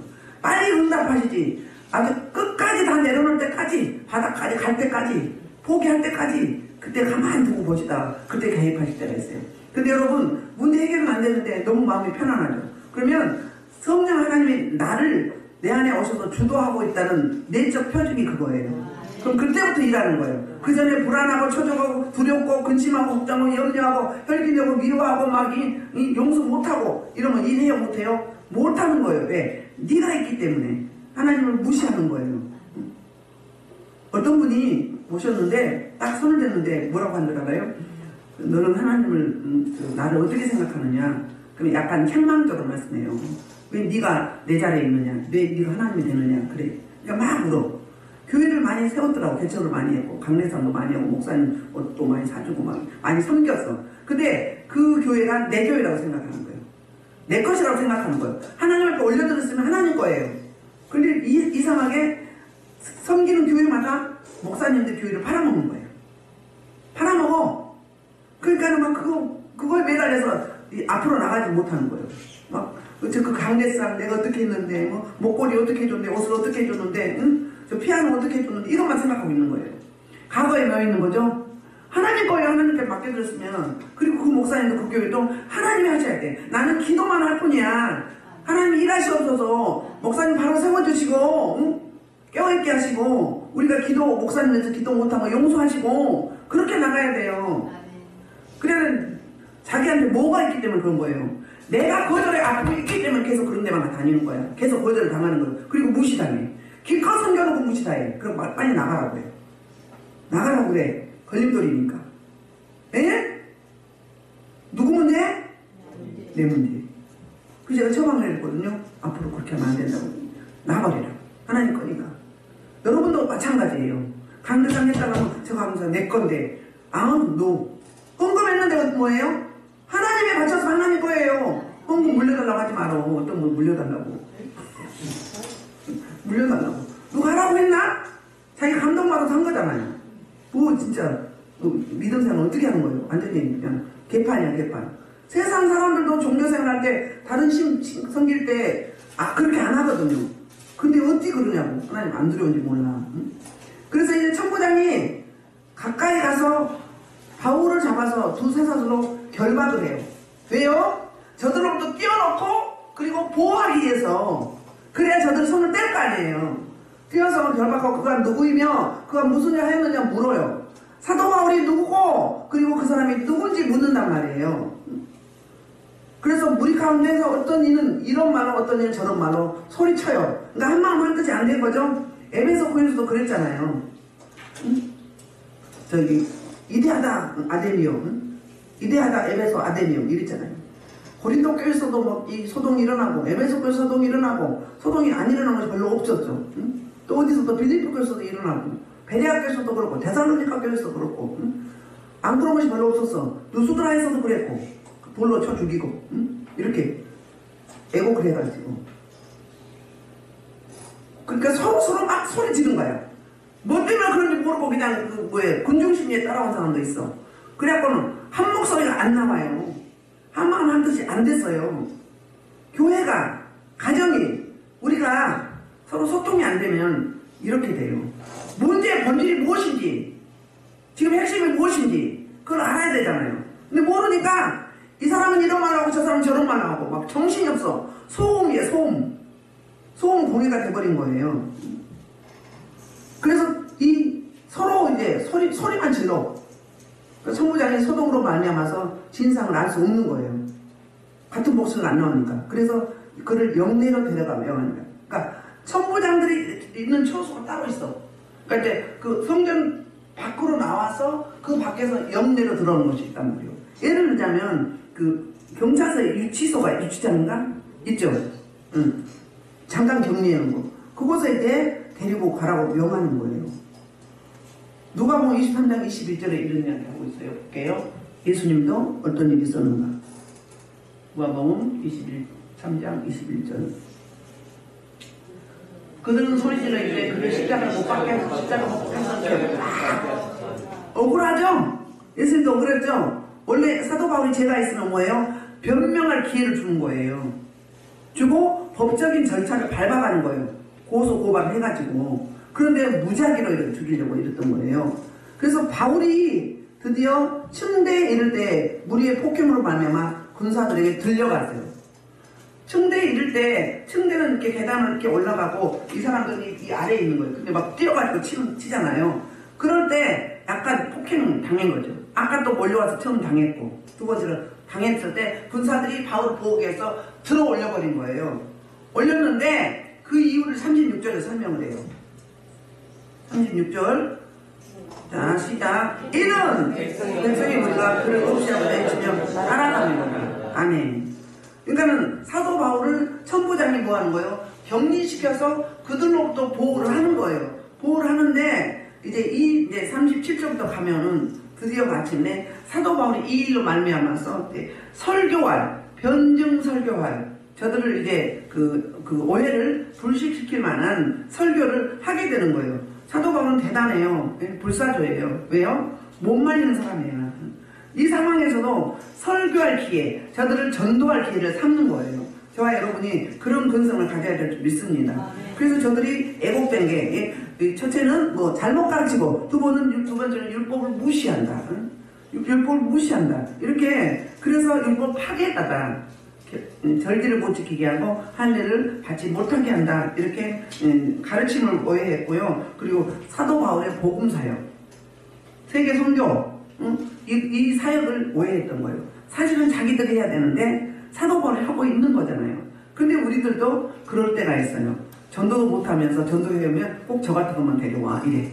[SPEAKER 1] 빨리 응답하시지. 아주 끝까지 다 내려놓을 때까지, 바닥까지 갈 때까지, 포기할 때까지, 그때 가만히 두고 보시다가 그때 개입하실 때가 있어요. 근데 여러분, 문제 해결은 안 되는데 너무 마음이 편안하죠. 그러면 성령 하나님이 나를 내 안에 오셔서 주도하고 있다는 내적 표징이 그거예요. 그럼 그때부터 일하는 거예요. 그 전에 불안하고 초조하고 두렵고 근심하고 걱정하고 염려하고 혈기내고 미워하고 막 용서 못하고 이러면 일해요 못해요? 못하는 거예요. 왜? 네가 있기 때문에. 하나님을 무시하는 거예요. 어떤 분이 오셨는데 딱 손을 댔는데 뭐라고 한 줄 알아요? 너는 하나님을 나를 어떻게 생각하느냐? 그럼 약간 책망적으로 말씀해요. 왜 네가 내 자리에 있느냐? 왜 네가 하나님이 되느냐? 그래. 그러니까 막 물어. 교회를 많이 세웠더라고. 개척을 많이 했고 강례상도 많이 하고 목사님 옷도 많이 사주고 막 많이 섬겼어. 근데 그 교회가 내 교회라고 생각하는 거예요. 내 것이라고 생각하는 거예요. 하나님 앞에 올려드렸으면 하나님 거예요. 근데 이상하게 섬기는 교회마다 목사님들 교회를 팔아먹는 거예요. 팔아먹어. 그러니까 막 그거에 매달려서 앞으로 나가지 못하는 거예요. 막 그 강례상 내가 어떻게 했는데 뭐 목걸이 어떻게 해줬는데 옷을 어떻게 해줬는데 응? 저 피아노 어떻게 해줬는데 이것만 생각하고 있는 거예요. 과거에 몇 있는 거죠? 하나님 거에 하나님께 맡겨드렸으면, 그리고 그 목사님도 그 교회도 하나님이 하셔야 돼. 나는 기도만 할 뿐이야. 하나님이 일하시옵소서. 목사님 바로 세워주시고 응? 깨어있게 하시고 우리가 목사님한테 기도 못하면 용서하시고 그렇게 나가야 돼요. 그래 자기한테 뭐가 있기 때문에 그런 거예요. 내가 거절에 앞에 있기 때문에 계속 그런 데만 다니는 거야. 계속 거절을 당하는 거예요. 그리고 무시당해. 기껏 섬겨놓고 무시당해. 그럼 빨리 나가라고 그래. 나가라고 그래. 걸림돌이니까. 에? 누구 문제? 내 문제. 그 제가 처방을 했거든요. 앞으로 그렇게 하면 안 된다고. 나가버리라. 하나님 거니까. 여러분도 마찬가지예요. 강대상 했다가 저거 하면서 내 건데 너 헌금했는데 뭐예요? 하나님에 바쳐서 하나님 거예요. 헌금 물려달라고 하지 마라. 어떤 거 물려달라고. 물려달라고. 누가 하라고 했나? 자기 감동받아서 한 거잖아요. 뭐 진짜 믿음 생활 어떻게 하는 거예요? 완전히 그냥 개판이야 개판. 세상 사람들도 종교생활 할 때 다른 섬길 때 그렇게 안 하거든요. 근데 어떻게 그러냐고. 하나님 안 두려운지 몰라. 응? 그래서 이제 천부장이 가까이 가서 바울을 잡아서 두 쇠사슬로 결박을 해요. 왜요? 저들로부터 띄워놓고 그리고 보호하기 위해서. 그래야 저들 손을 뗄 거 아니에요. 띄워서 결박하고 그가 누구이며 그가 무슨 일 하였느냐 물어요. 사도 바울이 누구고 그리고 그 사람이 누군지 묻는단 말이에요. 그래서 무리 가운데서 어떤 이는 이런 말로 어떤 이는 저런 말로 소리쳐요. 그러니까 한 마음 한 뜻이 안 된 거죠. 에베소 고린도도 그랬잖아요. 저기 이데하다 아데미움, 이데하다 에베소 아데미움 이랬잖아요. 고린도 교회에서도 뭐 이 소동이 일어나고 에베소 교회에서 소동이 일어나고 소동이 안 일어난 것이 별로 없었죠. 응? 또 어디서 또 빌립보 교회에서도 일어나고 베레아 교회에서도 그렇고 데살로니가 교회에서도 그렇고 응? 안 그런 것이 별로 없었어. 누수드라에서도 그랬고 돌로 쳐 죽이고 응? 이렇게 애곡을 해가지고 그러니까 서로 막 소리 지른 거야. 뭐 때문에 그런지 모르고 그냥 그 뭐에 군중심리에 따라온 사람도 있어. 그래갖고는 한 목소리가 안 나와요. 한 마음 한 뜻이 안 됐어요. 교회가 가정이 우리가 서로 소통이 안 되면 이렇게 돼요. 문제의 본질이 무엇인지 지금 핵심이 무엇인지 그걸 알아야 되잖아요. 근데 모르니까 이 사람은 이런 말 하고 저 사람은 저런 말 하고 막 정신이 없어. 소음이에요. 소음 공해가 돼버린 거예요. 그래서 이 서로 이제 소리만 질러. 성부장이 소동으로 말미암아서 진상을 알 수 없는 거예요. 같은 목소리가 안 나오니까. 그래서 그를 영내로 데려가면 하니까. 그러니까 성부장들이 있는 처소가 따로 있어. 그러니까 이제 그 성전 밖으로 나와서 그 밖에서 영내로 들어오는 것이 있단 말이에요. 예를 들자면 그 경찰서의 유치소가 유치장인가 있죠. 잠깐 격리하는 거. 그곳에 이제 데리고 가라고 명하는 거예요. 누가복음 23장 21절에 이런 이야기 하고 있어요. 볼게요. 예수님도 어떤 일이 있었는가. 누가복음 23장 21절. 그들은 소리질러 이르되 그를 십자가를 못 박게 해서 십자가 못 박게 억울하죠? 예수님도 억울했죠? 원래 사도 바울이 죄가 있으면 뭐예요? 변명할 기회를 주는 거예요. 주고 법적인 절차를 밟아가는 거예요. 고소 고발 해가지고. 그런데 무작위로 이렇게 죽이려고 이랬던 거예요. 그래서 바울이 드디어 층대에 이를 때 무리의 폭행으로 말미암아 군사들에게 들려갔어요. 층대에 이를 때 층대는 이렇게 계단을 이렇게 올라가고 이 사람들이 이 아래에 있는 거예요. 근데 막 뛰어가지고 치잖아요. 그럴 때 약간 폭행 당한 거죠. 아까 또 몰려와서 처음 당했고 두 번째로 당했을 때 군사들이 바울을 보호하기 위해서 들어 올려버린 거예요. 올렸는데 그 이유를 36절에 설명을 해요. 36절. 자, 시작. 이는 백성이 우리가 그를 없이하고 내주면 살아나는 거다. 아멘. 그러니까는 사도 바울을 천부장이 뭐 하는 거예요? 격리시켜서 그들로부터 보호를 하는 거예요. 보호를 하는데 이제 37절부터 가면은 드디어 마침내 사도 바울이 이 일로 말미암아서 설교할, 변증 설교할 저들을 이제 그 오해를 불식시킬 만한 설교를 하게 되는 거예요. 사도 바울은 대단해요. 불사조예요. 왜요? 못 말리는 사람이에요. 이 상황에서도 설교할 기회, 저들을 전도할 기회를 삼는 거예요. 저와 여러분이 그런 근성을 가져야 될 줄 믿습니다. 그래서 저들이 애곡된 게 첫째는 뭐 잘못 가르치고 두 번째는 율법을 무시한다. 율법을 무시한다. 이렇게 그래서 율법 파괴했다가 절기를 못 지키게 하고 할례를 받지 못하게 한다. 이렇게 가르침을 오해했고요. 그리고 사도 바울의 복음 사역, 세계 선교 이 사역을 오해했던 거예요. 사실은 자기들이 해야 되는데 사도 바울이 하고 있는 거잖아요. 근데 우리들도 그럴 때가 있어요. 전도도 못하면서 전도회 오면 꼭 저 같은 것만 데려와 이래.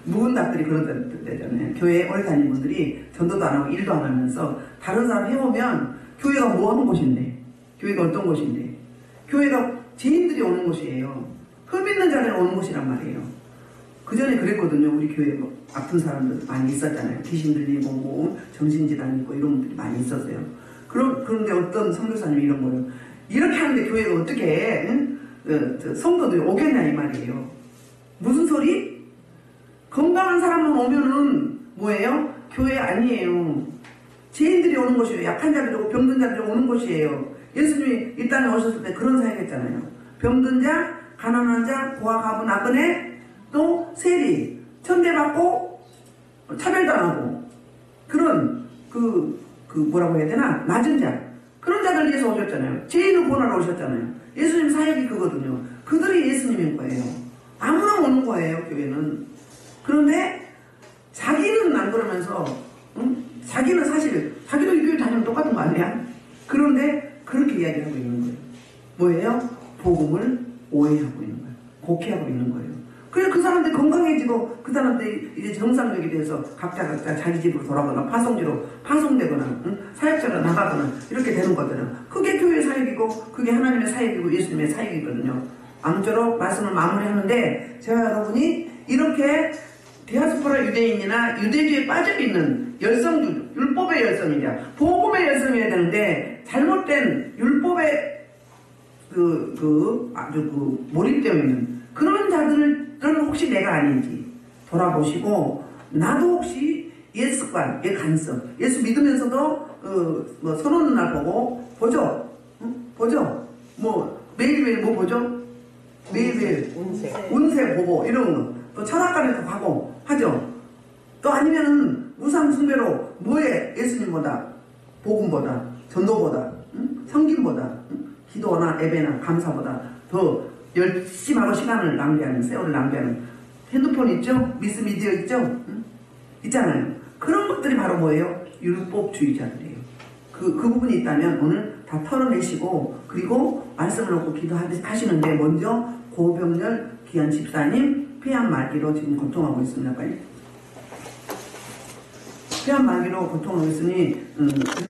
[SPEAKER 1] 묵은 닭들이 그런 데잖아요. 교회에 오래 다니는 분들이 전도도 안 하고 일도 안 하면서 다른 사람 해오면 교회가 뭐 하는 곳인데, 교회가 어떤 곳인데, 교회가 죄인들이 오는 곳이에요. 흠 있는 자들이 오는 곳이란 말이에요. 그 전에 그랬거든요. 우리 교회에 뭐 아픈 사람들 많이 있었잖아요. 귀신 들리고 뭐 정신질환 있고 이런 분들이 많이 있었어요. 그런데 어떤 선교사님이 이런 거예요. 이렇게 하는데 교회가 어떻게 성도들이 오겠냐 이 말이에요. 무슨 소리? 건강한 사람만 오면은 뭐예요? 교회 아니에요. 죄인들이 오는 곳이에요. 약한 자들이 오고 병든 자들이 오는 곳이에요. 예수님이 이 땅에 오셨을 때 그런 사역했잖아요. 병든 자, 가난한 자, 고아 가부 나그네, 또 세리, 천대받고 차별당하고 그런 뭐라고 해야 되나? 낮은 자, 그런 자들 위해서 오셨잖아요. 죄인을 구원하러 오셨잖아요. 예수님 사역이 그거든요. 그들이 예수님인 거예요. 아무나 오는 거예요. 교회는. 그런데 자기는 안 그러면서 자기는 사실 자기도 이 교회 다니면 똑같은 거 아니야? 그런데 그렇게 이야기하고 있는 거예요. 뭐예요? 복음을 오해하고 있는 거예요. 곡해하고 있는 거예요. 그래 그 사람들이 건강해지고 그 사람들이 이제 정상적이 돼서 각자 자기 집으로 돌아가거나 파송되거나 응? 사역자로 나가거나 이렇게 되는 거거든요. 그게 교회의 사역이고 그게 하나님의 사역이고 예수님의 사역이거든요. 아무쪼록 말씀을 마무리하는데 제가 여러분이 이렇게 디아스포라 유대인이나 유대주의에 빠져있는 열성주, 율법의 열성이냐 복음의 열성이어야 되는데 잘못된 율법의 아주 몰입되어 있는 그런 자들은 혹시 내가 아닌지 돌아보시고 나도 혹시 옛 습관, 옛 간섭, 예수 믿으면서도 뭐 선언 날 보고 보죠? 응? 보죠? 뭐 매일매일 뭐 보죠? 매일매일 운세 보고 이런 거. 또 철학관에도 가고 하죠. 또 아니면은 우상 숭배로 뭐에 예수님보다 복음보다 전도보다 응? 성김보다 응? 기도나 예배나 감사보다 더 열심히 하고 시간을 낭비하는 세월을 낭비하는 핸드폰 있죠? 미디어 있죠? 응? 있잖아요. 그런 것들이 바로 뭐예요? 율법주의자들이에요. 그 부분이 있다면 오늘 다 털어내시고 그리고 말씀을 놓고 기도하시는데 먼저 고병렬 귀한 집사님 폐암 말기로 지금 고통하고 있습니다. 빨리. 폐암 말기로 고통하고 있으니